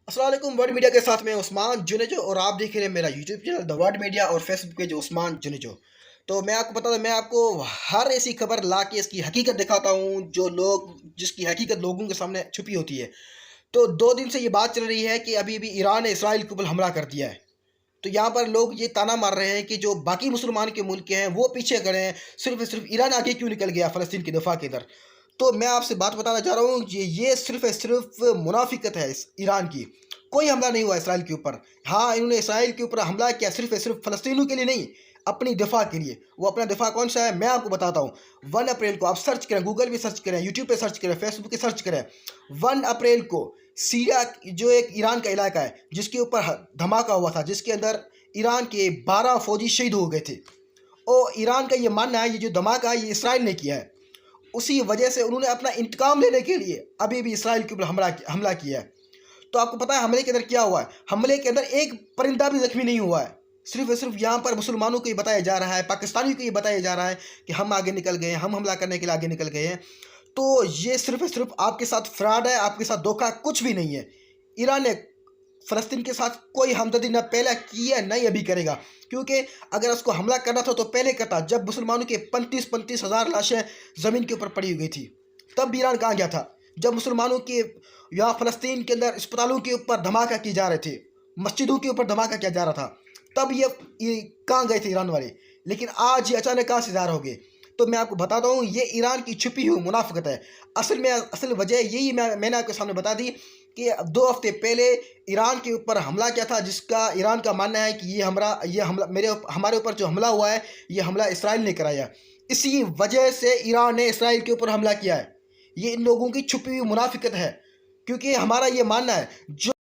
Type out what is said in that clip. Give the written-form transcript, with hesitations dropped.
अस्सलाम वालेकुम। Word media के साथ में उस्मान जुनेजो और आप देख रहे हैं मेरा YouTube channel the word media और फेसबुक पेज उस्मान जुनेजो। तो मैं आपको बता दूं, मैं आपको हर ऐसी खबर ला के इसकी हकीकत दिखाता हूं जो लोग जिसकी हकीकत लोगों के सामने छुपी होती है। तो 2 दिन से ये बात चल रही है कि अभी भी ईरान ने इसराइल के ऊपर हमला कर दिया है। तो यहाँ पर लोग ये ताना मार रहे हैं कि जो बाकी मुसलमान के मुल्क हैं वो पीछे खड़े हैं, सिर्फ ईरान आगे क्यों निकल गया फ़लस्तीन की दफ़ा के इधर। तो मैं आपसे बात बताना चाह रहा हूँ, ये सिर्फ मुनाफिकत है इस ईरान की। कोई हमला नहीं हुआ इसराइल के ऊपर। हाँ, इन्होंने इसराइल के ऊपर हमला किया सिर्फ फ़लस्तीनियों के लिए नहीं, अपनी दिफा के लिए। वो अपना दिफा कौन सा है मैं आपको बताता हूँ। 1 अप्रैल को आप सर्च करें, गूगल पे सर्च करें, यूट्यूब पे सर्च करें, फेसबुक पे सर्च करें। 1 अप्रैल को सीरिया जो एक ईरान का इलाका है जिसके ऊपर धमाका हुआ था, जिसके अंदर ईरान के 12 फौजी शहीद हो गए थे। और ईरान का ये मानना है ये जो धमाका है ये इसराइल ने किया है। उसी वजह से उन्होंने अपना इंतकाम लेने के लिए अभी भी इसराइल के ऊपर हमला किया है। तो आपको पता है हमले के अंदर क्या हुआ है? हमले के अंदर एक परिंदा भी जख्मी नहीं हुआ है। सिर्फ यहाँ पर मुसलमानों को ये बताया जा रहा है, पाकिस्तानियों को ये बताया जा रहा है कि हम आगे निकल गए हैं, हम हमला करने के लिए आगे निकल गए हैं। तो ये सिर्फ आपके साथ फ्रॉड है, आपके साथ धोखा, कुछ भी नहीं है। ईरान ने फ़लस्तीन के साथ कोई हमदर्दी न पहले की है, नहीं अभी करेगा। क्योंकि अगर उसको हमला करना था तो पहले करता, जब मुसलमानों के 35 हज़ार लाशें ज़मीन के ऊपर पड़ी हुई थी। तब ईरान कहाँ गया था? जब मुसलमानों के यहाँ फ़लस्तीन के अंदर अस्पतालों के ऊपर धमाका किए जा रहे थे, मस्जिदों के ऊपर धमाका किया जा रहा था, तब ये कहाँ गए थे ईरान वाले? लेकिन आज ये अचानक कहाँ से ज़ाहिर हो गए? तो मैं आपको बताता हूँ, ये ईरान की छुपी हुई मुनाफ़िकत है। असल वजह यही मैंने आपके सामने बता दी कि 2 हफ्ते पहले ईरान के ऊपर हमला किया था, जिसका ईरान का मानना है कि ये हमला हमारे ऊपर जो हमला हुआ है ये हमला इसराइल ने कराया। इसी वजह से ईरान ने इसराइल के ऊपर हमला किया है। ये इन लोगों की छुपी हुई मुनाफिकत है, क्योंकि हमारा ये मानना है जो